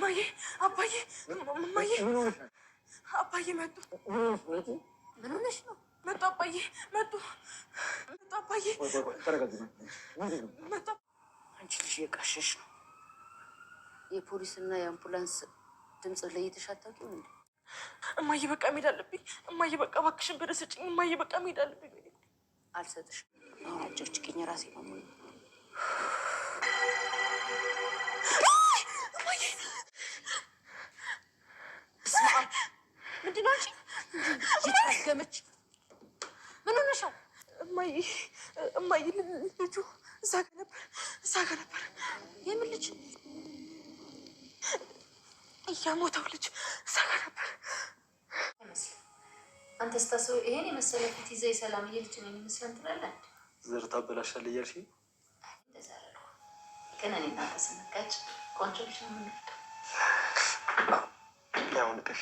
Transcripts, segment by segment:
እማዬ አባዬ እማዬ አባዬ መጡ። ምን ሆነሽ ነው? መጡ አባዬ መጡ። መጡ አባዬ መጡ። አንቺ ልጅ የቃሸሽ ነው። የፖሊስና የአምቡላንስ ድምፅ ለይተሽ አታውቂም እንዴ? እማዬ በቃ መሄድ አለብኝ። እማዬ በቃ እባክሽን ብር ስጭኝ። እማዬ በቃ መሄድ አለብኝ። አልሰጥሽም። አሁን አጃጅኝ ራሴ ነው ምን ምንድን ነው አንቺ? ይታገመች ምን ሆነሻል? እማዬ ልጁ እዛ ጋ ነበር። የምን ልጅ? የሞተው ልጅ እዛ ጋ ነበር። አንተ ስታስበው ይሄን የመሰለ ፊት ይዘህ የሰላምዬ ልጅ ነው የሚመስለን ትላለህ። ዘር ታበላሻለህ እያልሽ እንደዛ አደረኩ። ግን እኔ እናንተ ስንጋጭ ቆንጆ ልጅ ነው የምንወደው። ያው ንቀሽ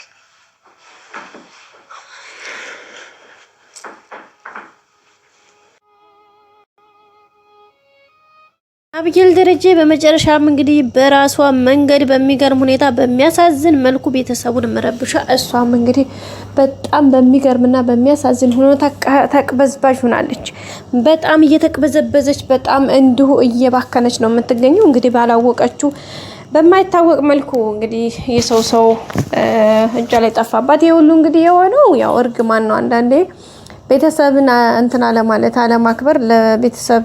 አብጌል ደረጀ በመጨረሻም እንግዲህ በራሷ መንገድ በሚገርም ሁኔታ በሚያሳዝን መልኩ ቤተሰቡን መረብሻ እሷም እንግዲህ በጣም በሚገርምና በሚያሳዝን ሁኔታ ተቅበዝባዥ ሆናለች። በጣም እየተቅበዘበዘች በጣም እንዲሁ እየባከነች ነው የምትገኘው። እንግዲህ ባላወቀችው በማይታወቅ መልኩ እንግዲህ የሰው እጇ ላይ ጠፋባት። የሁሉ እንግዲህ የሆነው ያው እርግማን ነው። አንዳንዴ ቤተሰብን እንትን አለማለት አለማክበር ለቤተሰብ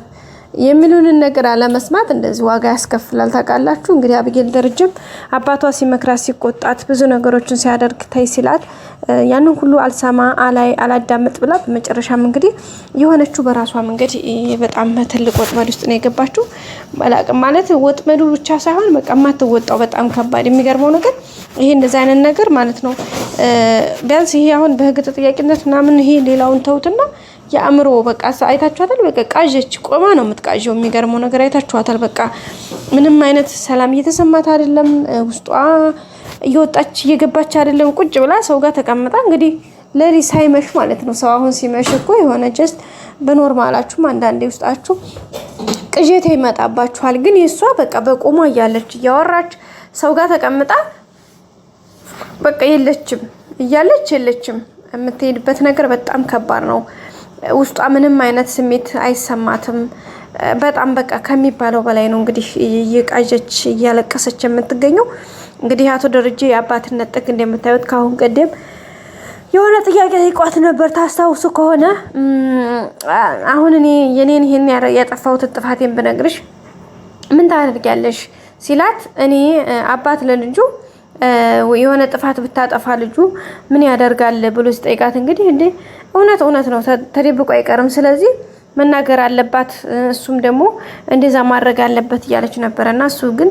የሚሉንን ነገር አለመስማት እንደዚህ ዋጋ ያስከፍላል። ታውቃላችሁ እንግዲህ አብጌል ደረጀም አባቷ ሲመክራት ሲቆጣት ብዙ ነገሮችን ሲያደርግ ተይ ሲላት ያንን ሁሉ አልሰማ አላዳምጥ ብላ በመጨረሻም እንግዲህ የሆነችው በራሷ መንገድ በጣም ትልቅ ወጥመድ ውስጥ ነው የገባችው። ባላቅም ማለት ወጥመዱ ብቻ ሳይሆን በቃ ማትወጣው በጣም ከባድ የሚገርመው ነገር ይሄ እንደዛ አይነት ነገር ማለት ነው። ቢያንስ ይሄ አሁን በህግ ተጠያቂነት ምናምን ይሄ ሌላውን ተውትና የአእምሮ በቃ አይታችኋታል። በቃ ቃዠች ቆማ ነው የምትቃዠው። የሚገርመው ነገር አይታችኋታል። በቃ ምንም አይነት ሰላም እየተሰማት አይደለም። ውስጧ እየወጣች እየገባች አይደለም። ቁጭ ብላ ሰው ጋር ተቀምጣ እንግዲህ ለሊት ሳይመሽ ማለት ነው። ሰው አሁን ሲመሽ እኮ የሆነ ጀስት በኖርማላችሁም አንዳንዴ ውስጣችሁ ቅዠት ይመጣባችኋል። ግን የሷ በቃ በቆማ እያለች እያወራች ሰው ጋር ተቀምጣ በቃ የለችም እያለች የለችም። የምትሄድበት ነገር በጣም ከባድ ነው። ውስጧ ምንም አይነት ስሜት አይሰማትም። በጣም በቃ ከሚባለው በላይ ነው እንግዲህ እየቃዠች እያለቀሰች የምትገኘው። እንግዲህ አቶ ደረጀ የአባትነት ጥግ እንደምታዩት ካሁን ቀደም የሆነ ጥያቄ ጠይቋት ነበር ታስታውሱ ከሆነ አሁን እኔ የኔን ይሄን ያጠፋሁት ጥፋቴን ብነግርሽ ምን ታደርጊያለሽ ሲላት እኔ አባት ለልጁ የሆነ ጥፋት ብታጠፋ ልጁ ምን ያደርጋል ብሎ ሲጠይቃት እንግዲህ እንዴ እውነት ነው ተደብቆ አይቀርም፣ ስለዚህ መናገር አለባት፣ እሱም ደግሞ እንደዛ ማድረግ አለበት እያለች ነበርና እሱ ግን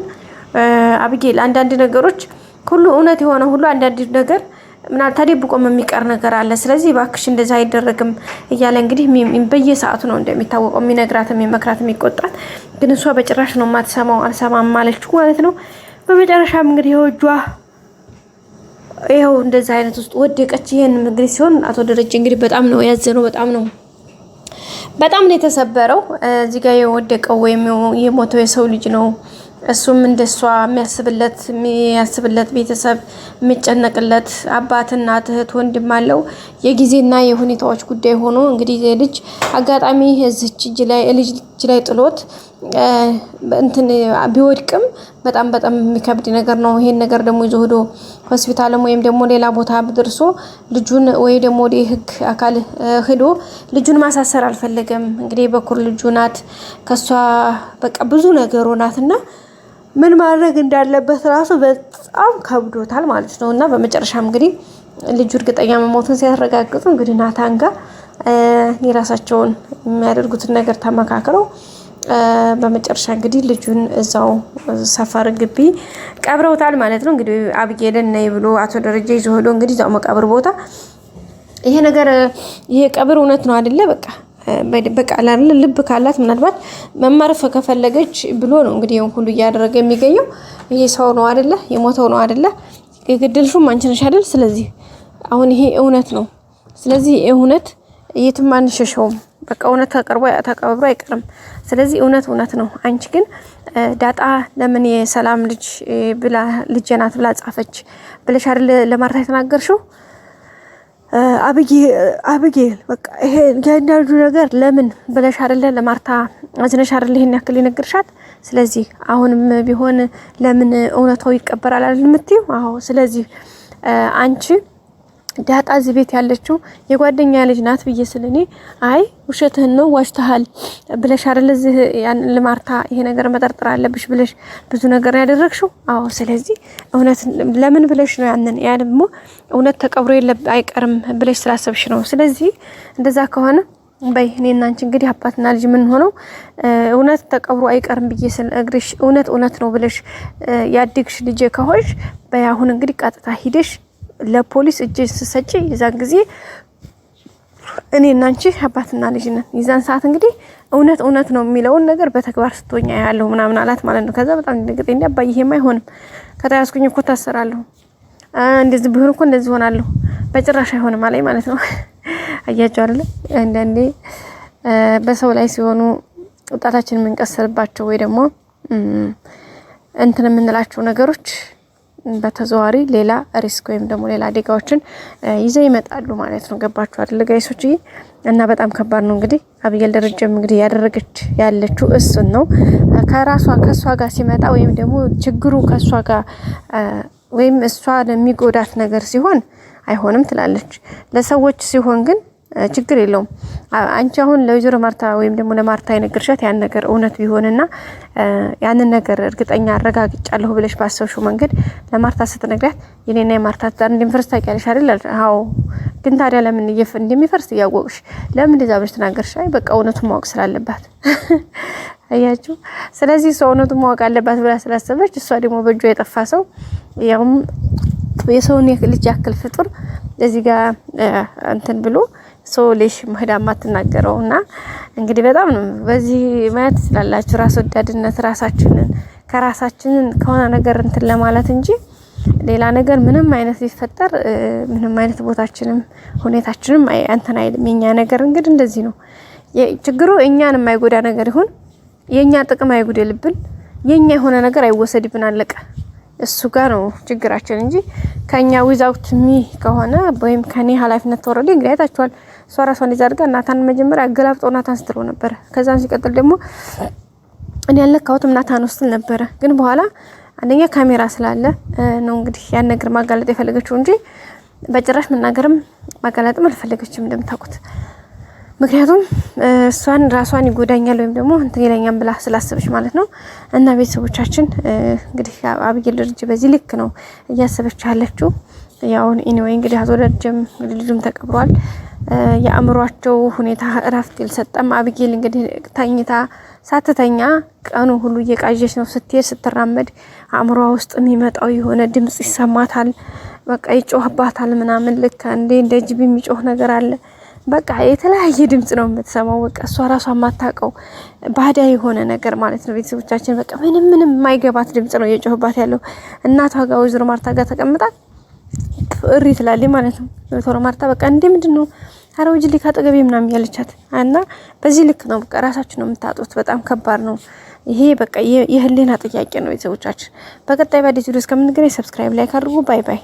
አብጌል አንዳንድ ነገሮች ሁሉ እውነት የሆነ ሁሉ አንዳንድ ነገር ምናል ተደብቆም የሚቀር ነገር አለ፣ ስለዚህ ባክሽ እንደዛ አይደረግም እያለ እንግዲህ በየሰዓቱ ነው እንደሚታወቀው የሚነግራት የሚመክራት የሚቆጣት። ግን እሷ በጭራሽ ነው የማትሰማው። አልሰማም ማለች ማለት ነው። በመጨረሻም እንግዲህ ይኸው እንደዛ አይነት ውስጥ ወደቀች። ይሄን እንግዲህ ሲሆን አቶ ደረጀ እንግዲህ በጣም ነው ያዘነው። በጣም ነው የተሰበረው። እዚህ ጋር የወደቀው ወይም የሞተው የሰው ልጅ ነው። እሱም እንደሷ የሚያስብለት ቤተሰብ የሚጨነቅለት አባትና እህት ወንድም አለው። የጊዜና የሁኔታዎች ጉዳይ ሆኖ እንግዲህ ልጅ አጋጣሚ እዚች ልጅ ላይ ጥሎት እንትን ቢወድቅም በጣም የሚከብድ ነገር ነው። ይሄን ነገር ደግሞ ይዞ ሄዶ ሆስፒታልም ወይም ደግሞ ሌላ ቦታ ደርሶ ልጁን ወይ ደግሞ ወደ ህግ አካል ሄዶ ልጁን ማሳሰር አልፈለገም። እንግዲህ በኩር ልጁ ናት። ከሷ በቃ ብዙ ነገሩ ናትና ምን ማድረግ እንዳለበት ራሱ በጣም ከብዶታል ማለት ነው። እና በመጨረሻም እንግዲህ ልጁ እርግጠኛ መሞቱን ሲያረጋግጡ እንግዲህ ናታን ጋር የራሳቸውን የሚያደርጉትን ነገር ተመካክረው በመጨረሻ እንግዲህ ልጁን እዛው ሰፈር ግቢ ቀብረውታል ማለት ነው። እንግዲህ አብጌልን ነይ ብሎ አቶ ደረጀ ይዞ ሄዶ እንግዲህ እዛው መቃብር ቦታ ይሄ ነገር ይሄ ቀብር እውነት ነው አይደለ በቃ አላለ ልብ ካላት ምናልባት መማረፍ ከፈለገች ብሎ ነው እንግዲህ ሁሉ እያደረገ የሚገኘው። ይሄ ሰው ነው አይደለ የሞተው ነው አይደለ የገደልሽው አንቺ ነሽ አይደል? ስለዚህ አሁን ይሄ እውነት ነው። ስለዚህ እውነት የትም አንሸሸውም በቃ እውነት ተቀብሮ አይቀርም። ስለዚህ እውነት ነው። አንቺ ግን ዳጣ ለምን የሰላም ልጅ ብላ ልጅ ናት ብላ ጻፈች ብለሽ አይደል ለማርታ የተናገርሽው? አብጌል በቃ ይሄ ያንዳንዱ ነገር ለምን ብለሽ አይደል ለማርታ አዝነሽ አይደል ይሄን ያክል ይነግርሻት። ስለዚህ አሁንም ቢሆን ለምን እውነታው ይቀበራል አይደል የምትይው? አዎ። ስለዚህ አንቺ ዳጣ እዚህ ቤት ያለችው የጓደኛ ልጅ ናት ብዬ ስለኔ አይ ውሸትህን ነው ዋሽተሃል ብለሽ አይደል እዚህ ያን ለማርታ ይሄ ነገር መጠርጠር አለብሽ ብለሽ ብዙ ነገር ያደረግሽው? አዎ። ስለዚህ እውነት ለምን ብለሽ ነው ያ ደግሞ እውነት ተቀብሮ አይቀርም ብለሽ ስላሰብሽ ነው። ስለዚህ እንደዛ ከሆነ በይ እኔና አንቺ እንግዲህ አባትና ልጅ ምን ሆነው እውነት ተቀብሮ አይቀርም ብዬ ስለነግርሽ እውነት ነው ብለሽ ያድግሽ ልጅ ከሆንሽ በይ አሁን እንግዲህ ቀጥታ ሂደሽ ለፖሊስ እጅ ስሰጪ የዛን ጊዜ እኔና አንቺ አባትና ልጅ ነን። የዛን ሰዓት እንግዲህ እውነት ነው የሚለውን ነገር በተግባር ስትወኛ ያለው ምናምን አላት ማለት ነው። ከዛ በጣም ድንገት እንዴ አባዬ ይሄማ አይሆንም፣ ከተያዝኩኝ እኮ ታሰራለሁ፣ እንደዚህ ቢሆን እኮ እንደዚህ ሆናለሁ፣ በጭራሽ አይሆንም አለኝ ማለት ነው። አያችሁ አይደል አንዳንዴ በሰው ላይ ሲሆኑ ወጣታችን የምንቀሰርባቸው ወይ ደግሞ እንትን የምንላቸው ነገሮች በተዘዋሪ ሌላ ሪስክ ወይም ደግሞ ሌላ አደጋዎችን ይዘው ይመጣሉ ማለት ነው። ገባችሁ አይደል ጋይሶች? እና በጣም ከባድ ነው። እንግዲህ አብጌል ደረጀም እንግዲህ ያደረገች ያለችው እሱን ነው። ከሷ ጋር ሲመጣ ወይም ደግሞ ችግሩ ከሷ ጋር ወይም እሷ ለሚጎዳት ነገር ሲሆን አይሆንም ትላለች። ለሰዎች ሲሆን ግን ችግር የለውም። አንቺ አሁን ለወይዘሮ ማርታ ወይም ደግሞ ለማርታ የነገርሻት ያን ነገር እውነት ቢሆንና ያንን ነገር እርግጠኛ አረጋግጫለሁ ብለሽ ባሰብሽው መንገድ ለማርታ ስትነግራት የኔና የማርታ ትዳር እንደሚፈርስ ታውቂያለሽ አይደል? አዎ። ግን ታዲያ ለምን እንደሚፈርስ እያወቅሽ ለምን እንደዛ ብለሽ ተናገርሽ? አይ በቃ እውነቱን ማወቅ ስላለባት አያችሁ። ስለዚህ ሰው እውነቱን ማወቅ አለባት ብላ ስላሰበች እሷ ደግሞ በእጇ የጠፋ ሰው ያውም የሰውን ልጅ ያክል ፍጡር እዚህ ጋር እንትን ብሎ ሰው ልጅ መህዳማ ተናገረውና እንግዲህ በጣም ነው በዚህ ማየት ስላላችሁ ራስ ወዳድነት ራሳችንን ከራሳችንን ከሆነ ነገር እንትን ለማለት እንጂ ሌላ ነገር ምንም አይነት ሊፈጠር ምንም አይነት ቦታችንም ሁኔታችንም እንትን አይልም። የኛ ነገር እንግዲህ እንደዚህ ነው። ችግሩ እኛን የማይጎዳ ነገር ይሁን የኛ ጥቅም አይጎድልብን፣ የኛ የሆነ ነገር አይወሰድብን፣ አለቀ። እሱ ጋር ነው ችግራችን እንጂ ከኛ ዊዛውት ሚ ከሆነ ወይም ከኔ ኃላፊነት ተወረደ እንግዲህ አይታችኋል። እሷ ራሷን ይዛርጋ እናታን መጀመሪያ አገላብጦ ናታን ስትለው ነበር። ከዛን ሲቀጥል ደግሞ እኔ ያለካውትም ናታን ውስጥ ነበር። ግን በኋላ አንደኛ ካሜራ ስላለ ነው እንግዲህ ያን ነገር ማጋለጥ የፈለገችው እንጂ በጭራሽ መናገርም ማጋለጥም አልፈለገችም እንደምታውቁት። ምክንያቱም እሷን ራሷን ይጎዳኛል ወይም ደግሞ እንትን ይለኛል ብላ ስላሰበች ማለት ነው። እና ቤተሰቦቻችን እንግዲህ አብጌል ደረጀ በዚህ ልክ ነው እያሰበች ያለችው። ያው ኤኒዌይ እንግዲህ አቶ ደረጀም ልጁም ተቀብሯል። የአእምሯቸው ሁኔታ እረፍት ይልሰጠም። አብጌል እንግዲህ ታኝታ ሳትተኛ ቀኑ ሁሉ እየቃዠች ነው። ስትሄድ ስትራመድ አእምሯ ውስጥ የሚመጣው የሆነ ድምጽ ይሰማታል። በቃ ይጮህባታል ምናምን ልክ እንደ ጅብ የሚጮህ ነገር አለ። በቃ የተለያየ ድምጽ ነው የምትሰማው። በቃ እሷ ራሷ ማታቀው ባዳ የሆነ ነገር ማለት ነው። ቤተሰቦቻችን በቃ ምንም የማይገባት ድምጽ ነው እየጮህባት ያለው። እናቷ ጋር ወይዘሮ ማርታ ጋር ተቀምጣ እሪ ትላለች ማለት ነው። ወይዘሮ ማርታ በቃ እንዴ ምንድነው አረውጅ ልክ አጠገቤ ምናምን ያለቻት እና በዚህ ልክ ነው በቃ ራሳችሁ ነው የምታጡት። በጣም ከባድ ነው ይሄ። በቃ የህሊና ጥያቄ ነው ቤተሰቦቻችን። በቀጣይ በአዲስ ቪዲዮ እስከምንገናኝ ሰብስክራይብ ላይክ አድርጉ። ባይ ባይ።